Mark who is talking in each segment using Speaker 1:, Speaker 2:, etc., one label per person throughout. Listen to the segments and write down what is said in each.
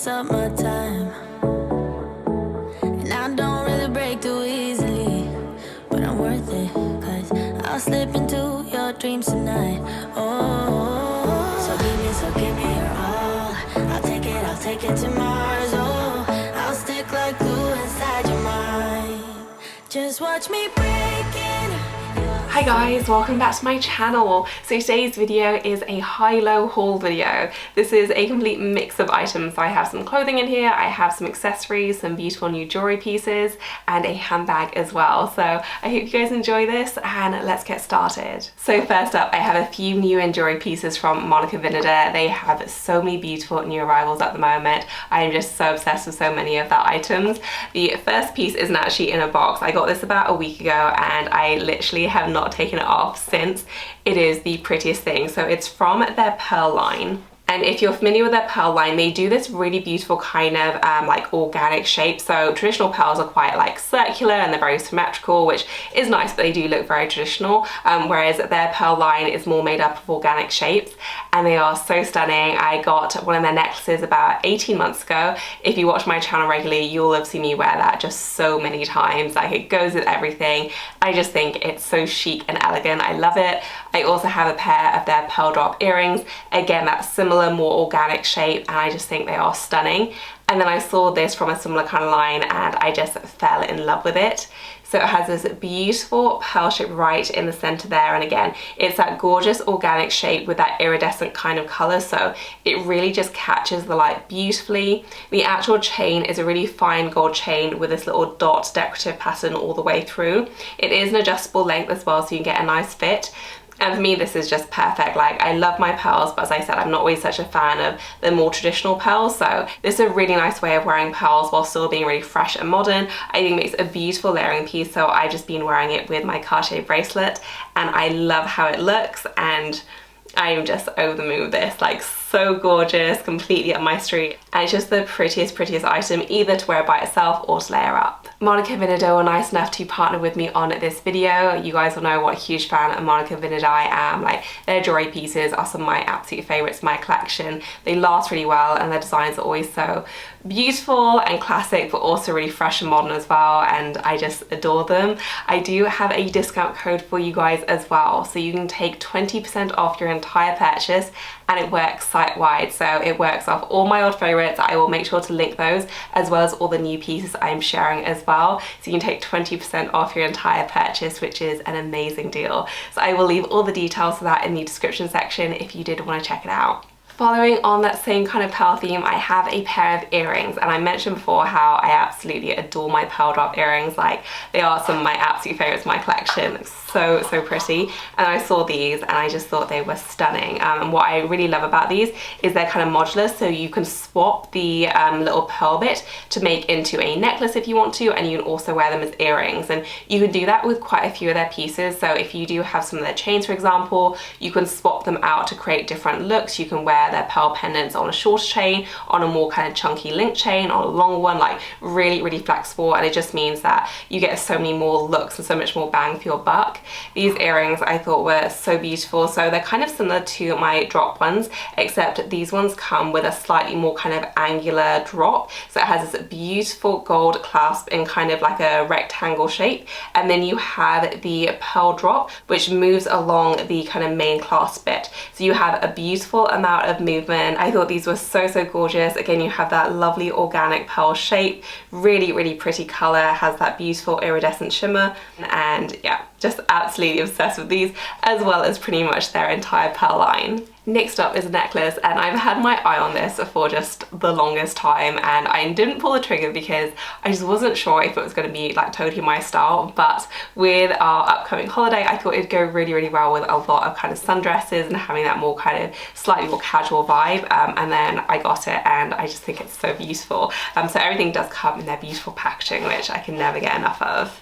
Speaker 1: takes up my time, and I don't really break too easily, but I'm worth it, 'cause I'll slip into your dreams tonight. Oh, so give me your all. I'll take it to Mars. Oh, I'll stick like glue inside your mind. Just watch me breaking.
Speaker 2: Hi guys, welcome back to my channel. So today's video is a high-low haul video. This is a complete mix of items. I have some clothing in here, I have some accessories, some beautiful new jewelry pieces, and a handbag as well. So I hope you guys enjoy this, and let's get started. So first up, I have a few new jewelry pieces from Monica Vinader. They have so many beautiful new arrivals at the moment. I am just so obsessed with so many of their items. The first piece isn't actually in a box. I got this about a week ago, and I literally have not taken it off since. It is the prettiest thing. So it's from their pearl line. And if you're familiar with their pearl line, they do this really beautiful kind of like organic shape. So traditional pearls are quite like circular and they're very symmetrical, which is nice, but they do look very traditional. Whereas their pearl line is more made up of organic shapes, and they are so stunning. I got one of their necklaces about 18 months ago. If you watch my channel regularly, you'll have seen me wear that just so many times. Like, it goes with everything. I just think it's so chic and elegant. I love it. I also have a pair of their pearl drop earrings. Again, that's similar, more organic shape, and I just think they are stunning. And then I saw this from a similar kind of line and I just fell in love with it. So it has this beautiful pearl shape right in the center there, and again, it's that gorgeous organic shape with that iridescent kind of color, so it really just catches the light beautifully. The actual chain is a really fine gold chain with this little dot decorative pattern all the way through. It is an adjustable length as well, so you can get a nice fit. And for me, this is just perfect. Like, I love my pearls, but as I said, I'm not always such a fan of the more traditional pearls. So this is a really nice way of wearing pearls while still being really fresh and modern. I think it makes a beautiful layering piece. So I've just been wearing it with my Cartier bracelet, and I love how it looks, and I'm just over the moon with this. Like, so gorgeous, completely up my street, and it's just the prettiest item, either to wear by itself or to layer up. Monica Vinader were nice enough to partner with me on this video. You guys will know what a huge fan of Monica Vinader I am. Like, their jewelry pieces are some of my absolute favorites in my collection. They last really well, and their designs are always so beautiful and classic, but also really fresh and modern as well, and I just adore them. I do have a discount code for you guys as well, so you can take 20% off your entire purchase, and it works site-wide. So it works off all my old favorites. I will make sure to link those, as well as all the new pieces I'm sharing as well. So you can take 20% off your entire purchase, which is an amazing deal. So I will leave all the details for that in the description section if you did want to check it out. Following on that same kind of pearl theme, I have a pair of earrings, and I mentioned before how I absolutely adore my pearl drop earrings. Like, they are some of my absolute favorites in my collection. So pretty. And I saw these and I just thought they were stunning. And what I really love about these is they're kind of modular, so you can swap the little pearl bit to make into a necklace if you want to, and you can also wear them as earrings, and you can do that with quite a few of their pieces. So if you do have some of their chains, for example, you can swap them out to create different looks. You can wear their pearl pendants on a shorter chain, on a more kind of chunky link chain, on a longer one, like really flexible, and it just means that you get so many more looks and so much more bang for your buck. These earrings I thought were so beautiful. So they're kind of similar to my drop ones, except these ones come with a slightly more kind of angular drop. So it has this beautiful gold clasp in kind of like a rectangle shape, and then you have the pearl drop, which moves along the kind of main clasp bit. So you have a beautiful amount of movement. I thought these were so gorgeous. Again, you have that lovely organic pearl shape, really pretty color, has that beautiful iridescent shimmer, and yeah, just absolutely obsessed with these, as well as pretty much their entire pearl line. Next up is a necklace, and I've had my eye on this for just the longest time, and I didn't pull the trigger because I just wasn't sure if it was going to be like totally my style. But with our upcoming holiday, I thought it'd go really well with a lot of kind of sundresses and having that more kind of slightly more casual vibe. And then I got it, and I just think it's so beautiful. So everything does come in their beautiful packaging, which I can never get enough of.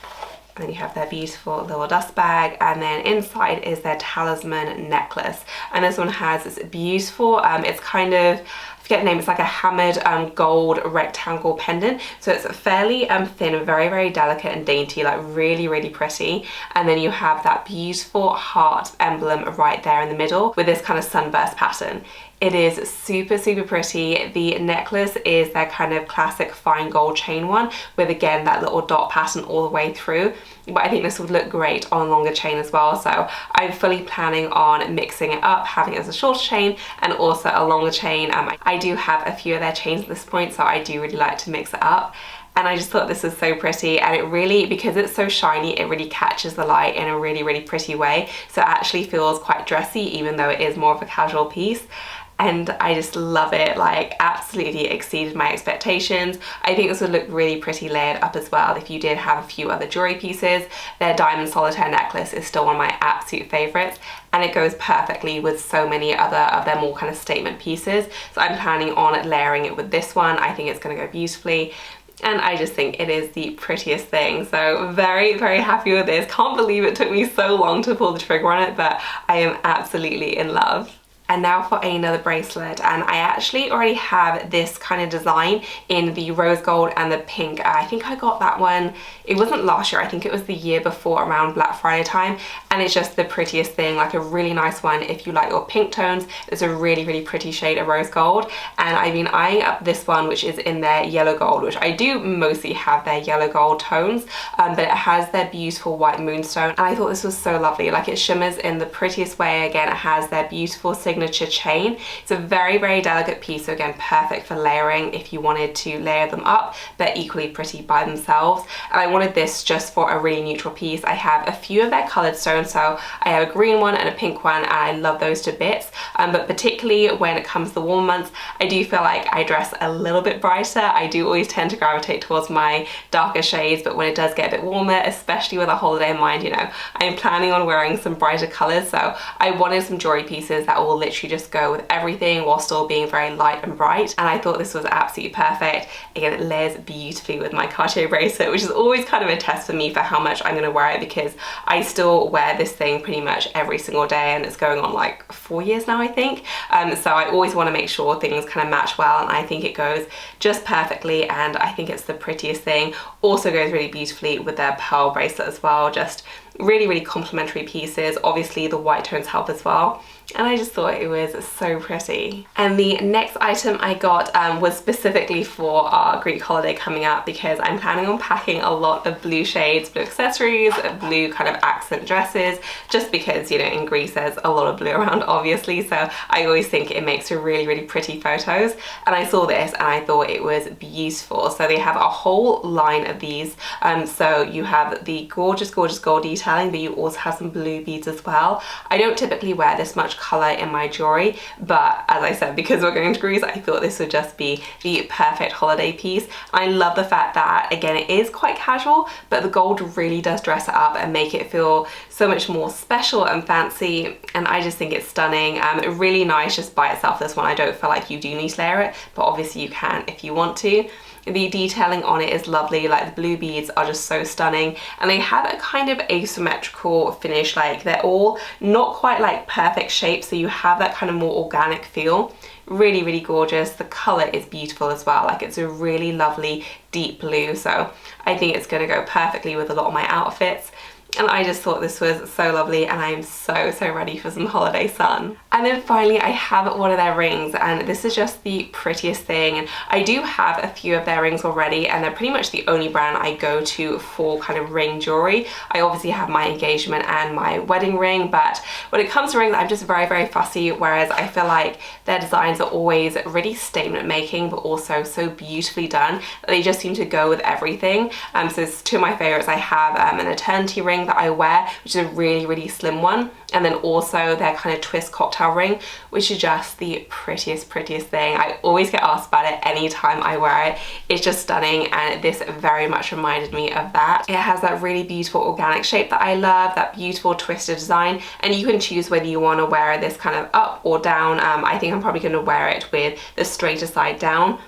Speaker 2: And then you have their beautiful little dust bag, and then inside is their Talisman necklace, and this one has this beautiful, it's kind of I forget the name, it's like a hammered gold rectangle pendant. So it's fairly thin, very, very delicate and dainty, like really, really pretty. And then you have that beautiful heart emblem right there in the middle with this kind of sunburst pattern. It is super, super pretty. The necklace is their kind of classic fine gold chain one with, again, that little dot pattern all the way through. But I think this would look great on a longer chain as well. So I'm fully planning on mixing it up, having it as a shorter chain and also a longer chain. I do have a few of their chains at this point, so I do really like to mix it up. And I just thought this was so pretty, and it really, because it's so shiny, it really catches the light in a really, really pretty way. So it actually feels quite dressy, even though it is more of a casual piece. And I just love it, like absolutely exceeded my expectations. I think this would look really pretty layered up as well if you did have a few other jewelry pieces. Their diamond solitaire necklace is still one of my absolute favorites, and it goes perfectly with so many other of their more kind of statement pieces. So I'm planning on layering it with this one. I think it's gonna go beautifully. And I just think it is the prettiest thing. So very, very happy with this. Can't believe it took me so long to pull the trigger on it, but I am absolutely in love. And now for another bracelet, and I actually already have this kind of design in the rose gold and the pink. I think I got that one, it wasn't last year, I think it was the year before around Black Friday time, and it's just the prettiest thing, like a really nice one if you like your pink tones. It's a really, really pretty shade of rose gold, and I've been eyeing up this one, which is in their yellow gold, which I do mostly have their yellow gold tones, but it has their beautiful white moonstone, and I thought this was so lovely. Like, it shimmers in the prettiest way. Again, it has their beautiful signature chain. It's a very, very delicate piece, so again, perfect for layering if you wanted to layer them up. They're equally pretty by themselves, and I wanted this just for a really neutral piece. I have a few of their colored stones, so I have a green one and a pink one, and I love those to bits, but particularly when it comes to the warm months, I do feel like I dress a little bit brighter. I do always tend to gravitate towards my darker shades, but when it does get a bit warmer, especially with a holiday in mind, you know, I am planning on wearing some brighter colors, so I wanted some jewelry pieces that will literally just go with everything while still being very light and bright, and I thought this was absolutely perfect. Again, it layers beautifully with my Cartier bracelet, which is always kind of a test for me for how much I'm going to wear it, because I still wear this thing pretty much every single day, and it's going on like 4 years now, I think. So I always want to make sure things kind of match well, and I think it goes just perfectly, and I think it's the prettiest thing. Also goes really beautifully with their pearl bracelet as well. Just really, really complementary pieces. Obviously the white tones help as well, and I just thought it was so pretty. And the next item I got was specifically for our Greek holiday coming up, because I'm planning on packing a lot of blue shades, blue accessories, blue kind of accent dresses, just because, you know, in Greece there's a lot of blue around, obviously, so I always think it makes for really, really pretty photos. And I saw this and I thought it was beautiful. So they have a whole line of these, so you have the gorgeous, gorgeous gold detailing, but you also have some blue beads as well. I don't typically wear this much color in my jewelry, but as I said, because we're going to Greece, I thought this would just be the perfect holiday piece. I love the fact that, again, it is quite casual, but the gold really does dress it up and make it feel so much more special and fancy, and I just think it's stunning. Really nice just by itself, this one. I don't feel like you do need to layer it, but obviously you can if you want to. The detailing on it is lovely, like the blue beads are just so stunning, and they have a kind of asymmetrical finish, like they're all not quite like perfect shape, so you have that kind of more organic feel. Really, really gorgeous. The color is beautiful as well, like it's a really lovely deep blue, so I think it's going to go perfectly with a lot of my outfits. And I just thought this was so lovely, and I am so, so ready for some holiday sun. And then finally I have one of their rings, and this is just the prettiest thing. And I do have a few of their rings already, and they're pretty much the only brand I go to for kind of ring jewelry. I obviously have my engagement and my wedding ring, but when it comes to rings, I'm just very, very fussy, whereas I feel like their designs are always really statement making, but also so beautifully done that they just seem to go with everything. So it's two of my favorites. I have an eternity ring that I wear, which is a really, really slim one, and then also their kind of twist cocktail ring, which is just the prettiest thing. I always get asked about it anytime I wear it. It's just stunning, and this very much reminded me of that. It has that really beautiful organic shape that I love, that beautiful twisted design, and you can choose whether you want to wear this kind of up or down. I think I'm probably going to wear it with the straighter side down.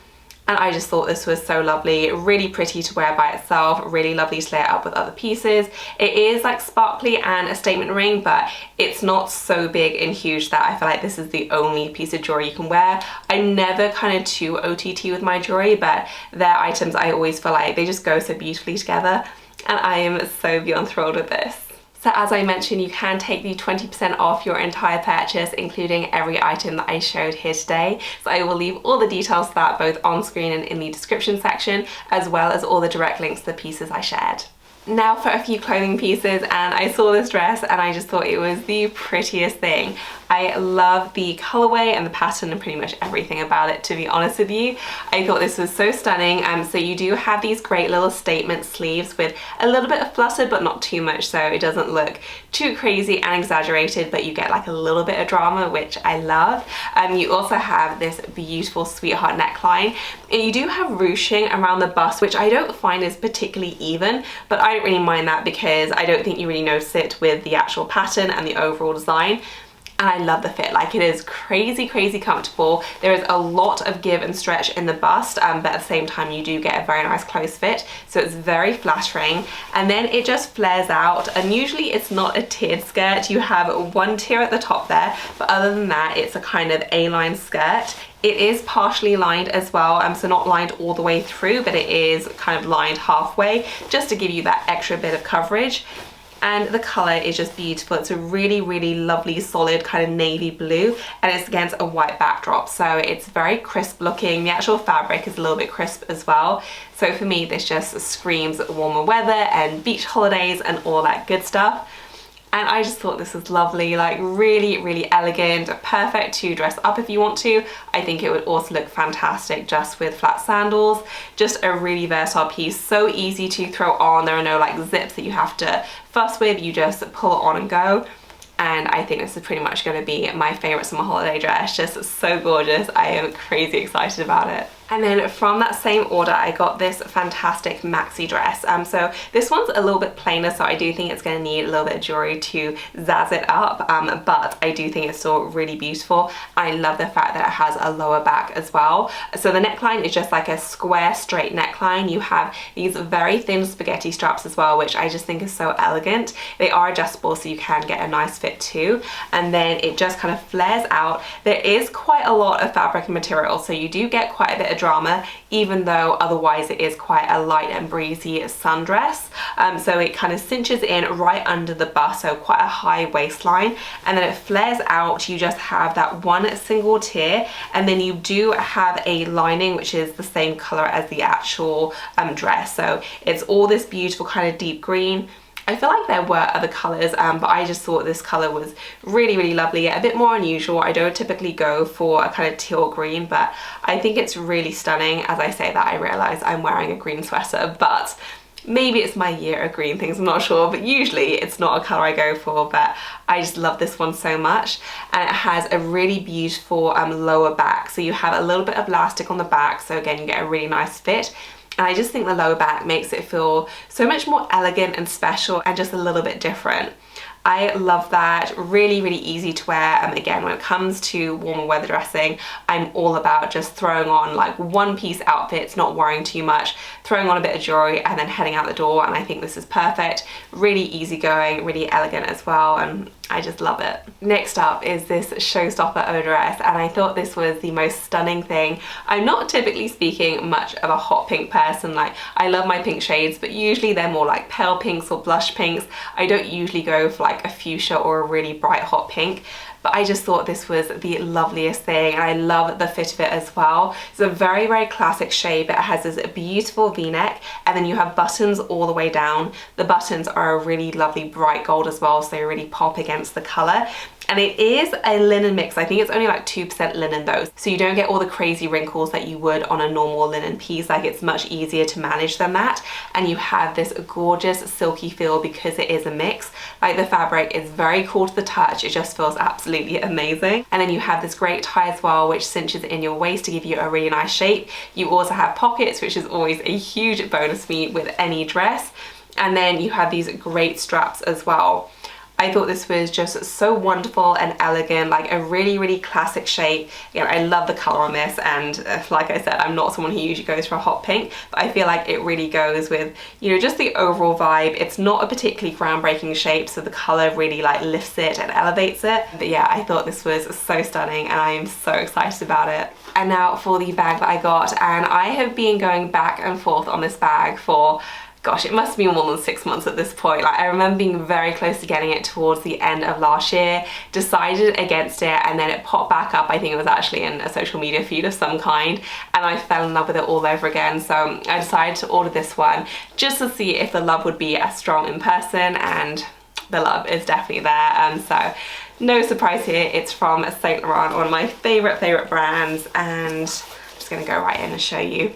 Speaker 2: And I just thought this was so lovely, really pretty to wear by itself, really lovely to layer up with other pieces. It is like sparkly and a statement ring, but it's not so big and huge that I feel like this is the only piece of jewelry you can wear. I'm never kind of too OTT with my jewelry, but their items I always feel like they just go so beautifully together, and I am so beyond thrilled with this. So as I mentioned, you can take the 20% off your entire purchase, including every item that I showed here today. So I will leave all the details to that both on screen and in the description section, as well as all the direct links to the pieces I shared. Now for a few clothing pieces, and I saw this dress and I just thought it was the prettiest thing. I love the colorway and the pattern and pretty much everything about it, to be honest with you. I thought this was so stunning. So you do have these great little statement sleeves with a little bit of flutter, but not too much, so it doesn't look too crazy and exaggerated, but you get like a little bit of drama, which I love. You also have this beautiful sweetheart neckline, and you do have ruching around the bust, which I don't find is particularly even, but I don't really mind that because I don't think you really notice it with the actual pattern and the overall design. And I love the fit, like it is crazy comfortable. There is a lot of give and stretch in the bust, but at the same time you do get a very nice close fit, so it's very flattering. And then it just flares out, and usually it's not a tiered skirt. You have one tier at the top there, but other than that it's a kind of A-line skirt. It is partially lined as well, so not lined all the way through, but it is kind of lined halfway just to give you that extra bit of coverage. And the color is just beautiful. It's a really lovely solid kind of navy blue, and it's against a white backdrop, so it's very crisp looking. The actual fabric is a little bit crisp as well, so for me this just screams warmer weather and beach holidays and all that good stuff. And I just thought this was lovely, like really elegant, perfect to dress up if you want to. I think it would also look fantastic just with flat sandals. Just a really versatile piece, so easy to throw on. There are no like zips that you have to fuss with, you just pull it on and go. And I think this is pretty much going to be my favorite summer holiday dress. Just so gorgeous. I am crazy excited about it. And then from that same order, I got this fantastic maxi dress. So this one's a little bit plainer, so I do think it's going to need a little bit of jewelry to zazz it up, but I do think it's still really beautiful. I love the fact that it has a lower back as well. So the neckline is just like a square straight neckline. You have these very thin spaghetti straps as well, which I just think is so elegant. They are adjustable, so you can get a nice fit too. And then it just kind of flares out. There is quite a lot of fabric and material, so you do get quite a bit of drama, even though otherwise it is quite a light and breezy sundress. So it kind of cinches in right under the bust, so quite a high waistline, and then it flares out. You just have that one single tier, and then you do have a lining which is the same color as the actual dress. So it's all this beautiful kind of deep green. I feel like there were other colours, but I just thought this colour was really lovely, a bit more unusual. I don't typically go for a kind of teal green, but I think it's really stunning. As I say that, I realise I'm wearing a green sweater, but maybe it's my year of green things, I'm not sure, but usually it's not a colour I go for, but I just love this one so much. And it has a really beautiful lower back, so you have a little bit of elastic on the back, so again you get a really nice fit. And I just think the lower back makes it feel so much more elegant and special and just a little bit different. I love that. Really easy to wear. Again, when it comes to warmer weather dressing, I'm all about just throwing on like one piece outfits, not worrying too much, throwing on a bit of jewelry and then heading out the door, and I think this is perfect. Really easygoing, really elegant as well, and I just love it. Next up is this showstopper of a dress, and I thought this was the most stunning thing. I'm not typically speaking much of a hot pink person. Like, I love my pink shades, but usually they're more like pale pinks or blush pinks. I don't usually go for like a fuchsia or a really bright hot pink. But I just thought this was the loveliest thing, and I love the fit of it as well. It's a very classic shape. It has this beautiful v-neck, and then you have buttons all the way down. The buttons are a really lovely bright gold as well, so they really pop against the colour. And it is a linen mix. I think it's only like 2% linen though, so you don't get all the crazy wrinkles that you would on a normal linen piece. Like, it's much easier to manage than that, and you have this gorgeous silky feel because it is a mix. Like, the fabric is very cool to the touch. It just feels absolutely amazing. And then you have this great tie as well, which cinches in your waist to give you a really nice shape. You also have pockets, which is always a huge bonus for me with any dress. And then you have these great straps as well. I thought this was just so wonderful and elegant, like a really classic shape. You know, I love the color on this, and like I said, I'm not someone who usually goes for a hot pink, but I feel like it really goes with, you know, just the overall vibe. It's not a particularly groundbreaking shape, so the color really like lifts it and elevates it. But yeah, I thought this was so stunning and I am so excited about it. And now for the bag that I got, and I have been going back and forth on this bag for, gosh, it must be more than 6 months at this point. Like, I remember being very close to getting it towards the end of last year, decided against it, and then it popped back up. I think it was actually in a social media feed of some kind, and I fell in love with it all over again. So I decided to order this one just to see if the love would be as strong in person, and the love is definitely there. So no surprise here, it's from Saint Laurent, one of my favorite brands, and I'm just gonna go right in and show you.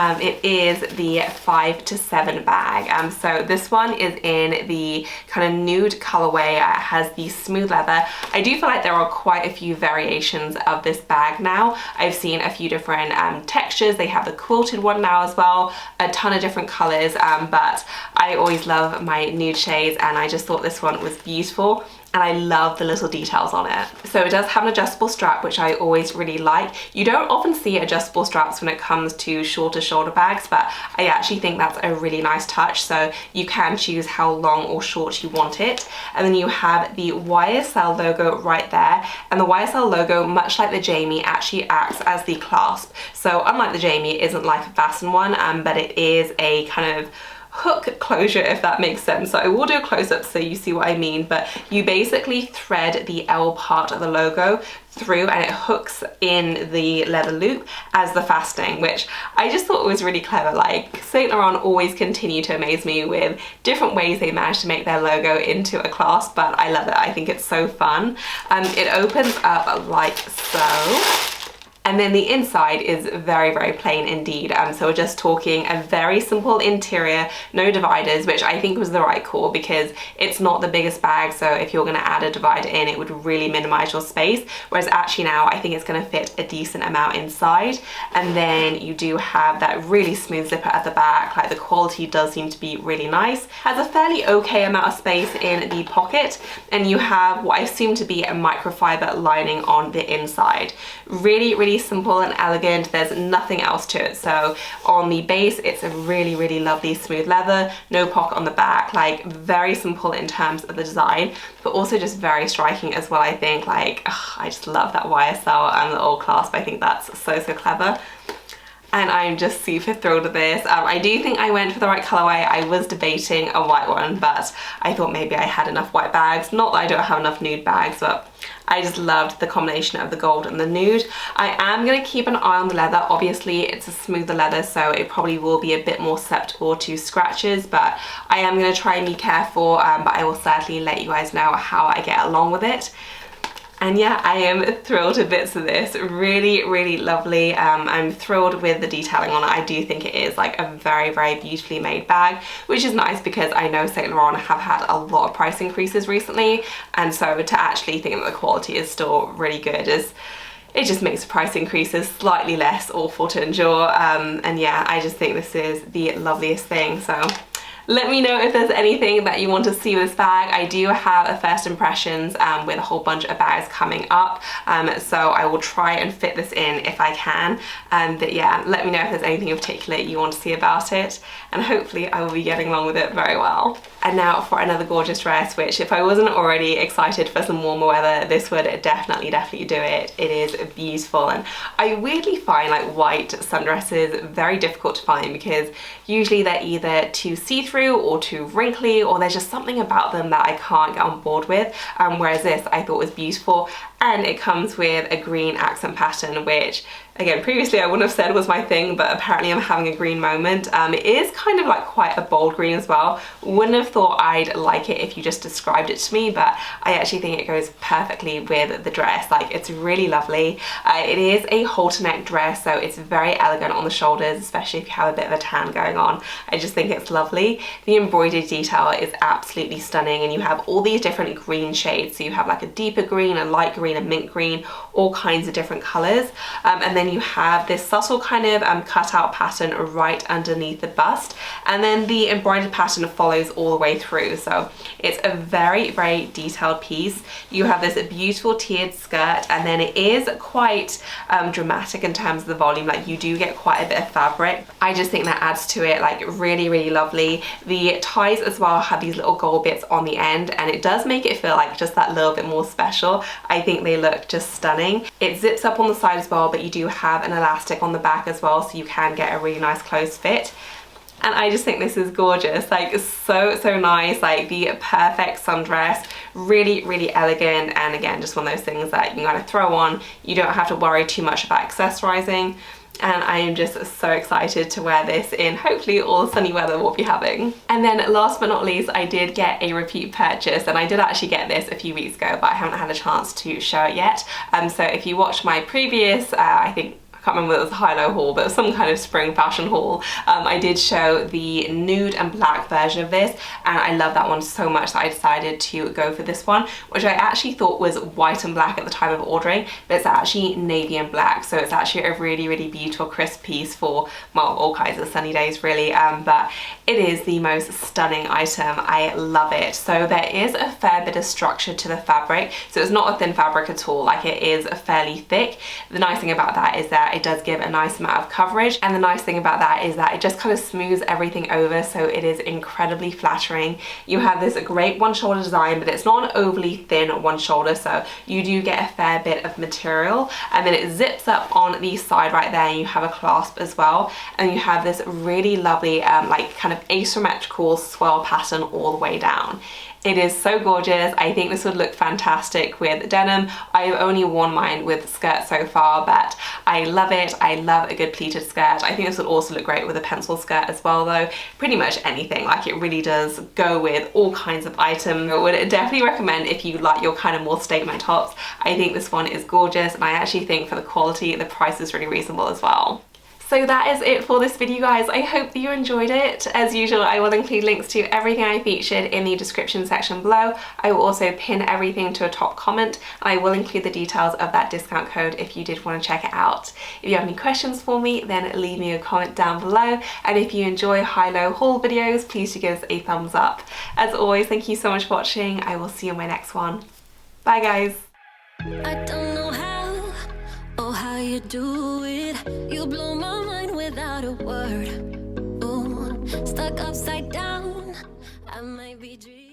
Speaker 2: It is the 5 to 7 bag. So this one is in the kind of nude colorway. It has the smooth leather. I do feel like there are quite a few variations of this bag now. I've seen a few different textures. They have the quilted one now as well, a ton of different colors, but I always love my nude shades, and I just thought this one was beautiful. And I love the little details on it. So it does have an adjustable strap, which I always really like. You don't often see adjustable straps when it comes to shorter shoulder bags, but I actually think that's a really nice touch. So you can choose how long or short you want it. And then you have the YSL logo right there. And the YSL logo, much like the Jamie, actually acts as the clasp. So unlike the Jamie, it isn't like a fastened one, but it is a kind of hook closure, if that makes sense. So I will do a close-up so you see what I mean, but you basically thread the L part of the logo through and it hooks in the leather loop as the fastening, which I just thought was really clever. Like, Saint Laurent always continue to amaze me with different ways they manage to make their logo into a clasp, but I love it. I think it's so fun. It opens up like so. And then the inside is very plain indeed. So we're just talking a very simple interior, no dividers, which I think was the right call because it's not the biggest bag. So if you're gonna add a divider in, it would really minimize your space. Whereas actually now I think it's gonna fit a decent amount inside. And then you do have that really smooth zipper at the back. Like, the quality does seem to be really nice. Has a fairly okay amount of space in the pocket. And you have what I assume to be a microfiber lining on the inside. Really simple and elegant. There's nothing else to it. So on the base, it's a really lovely smooth leather, no pocket on the back, like very simple in terms of the design, but also just very striking as well. I think, like, I just love that YSL and the old clasp. I think that's so clever. And I'm just super thrilled with this. I do think I went for the right colorway. I was debating a white one, but I thought maybe I had enough white bags. Not that I don't have enough nude bags, but I just loved the combination of the gold and the nude. I am going to keep an eye on the leather. Obviously, it's a smoother leather, so it probably will be a bit more susceptible to scratches, but I am going to try and be careful, but I will certainly let you guys know how I get along with it. And yeah, I am thrilled to bits with this. Really lovely. I'm thrilled with the detailing on it. I do think it is like a very beautifully made bag, which is nice because I know Saint Laurent have had a lot of price increases recently, and so to actually think that the quality is still really good is, it just makes the price increases slightly less awful to endure. And yeah, I just think this is the loveliest thing. So let me know if there's anything that you want to see with this bag. I do have a first impressions with a whole bunch of bags coming up, so I will try and fit this in if I can. But yeah, let me know if there's anything in particular you want to see about it, and hopefully I will be getting along with it very well. And now for another gorgeous dress, which if I wasn't already excited for some warmer weather, this would definitely do it. It is beautiful, and I weirdly find like white sundresses very difficult to find because usually they're either too see-through or too wrinkly, or there's just something about them that I can't get on board with, whereas this I thought was beautiful. And it comes with a green accent pattern, which again, previously I wouldn't have said was my thing, but apparently I'm having a green moment. It is kind of like quite a bold green as well. Wouldn't have thought I'd like it if you just described it to me, but I actually think it goes perfectly with the dress. Like, it's really lovely. It is a halter neck dress, so it's very elegant on the shoulders, especially if you have a bit of a tan going on. I just think it's lovely. The embroidered detail is absolutely stunning, and you have all these different green shades. So you have like a deeper green, a light green, green and mint green, all kinds of different colors. And then you have this subtle kind of cutout pattern right underneath the bust, and then the embroidered pattern follows all the way through. So it's a very, very detailed piece. You have this beautiful tiered skirt, and then it is quite dramatic in terms of the volume. Like, you do get quite a bit of fabric. I just think that adds to it, like, really, really lovely. The ties as well have these little gold bits on the end, and it does make it feel like just that little bit more special. I think they look just stunning. It zips up on the side as well, but you do have an elastic on the back as well, so you can get a really nice close fit. And I just think this is gorgeous, like so nice, like the perfect sundress, really, really elegant, and again, just one of those things that you can kind of throw on. You don't have to worry too much about accessorizing, and I am just so excited to wear this in hopefully all the sunny weather we'll be having. And then last but not least, I did get a repeat purchase, and I did actually get this a few weeks ago, but I haven't had a chance to show it yet. So if you watched my previous, I think, I can't remember whether it was a high-low haul, but it was some kind of spring fashion haul. I did show the nude and black version of this, and I love that one so much that I decided to go for this one, which I actually thought was white and black at the time of ordering, but it's actually navy and black. So it's actually a really, really beautiful crisp piece for, well, all kinds of sunny days really, but it is the most stunning item. I love it. So there is a fair bit of structure to the fabric, so it's not a thin fabric at all. Like, it is fairly thick. The nice thing about that is that it does give a nice amount of coverage, and the nice thing about that is that it just kind of smooths everything over, so it is incredibly flattering. You have this great one shoulder design, but it's not an overly thin one shoulder, so you do get a fair bit of material, and then it zips up on the side right there, and you have a clasp as well, and you have this really lovely like kind of asymmetrical swirl pattern all the way down. It is so gorgeous. I think this would look fantastic with denim. I've only worn mine with skirts so far, but I love it. I love a good pleated skirt. I think this would also look great with a pencil skirt as well though. Pretty much anything. Like, it really does go with all kinds of items. I would definitely recommend if you like your kind of more statement tops. I think this one is gorgeous, and I actually think for the quality, the price is really reasonable as well. So that is it for this video, guys. I hope that you enjoyed it. As usual, I will include links to everything I featured in the description section below. I will also pin everything to a top comment, and I will include the details of that discount code if you did want to check it out. If you have any questions for me, then leave me a comment down below. And if you enjoy high-low haul videos, please do give us a thumbs up. As always, thank you so much for watching. I will see you in my next one. Bye, guys.
Speaker 1: I don't know how or how you do it. You blow my mind without a word. Ooh, stuck upside down. I might be dreaming.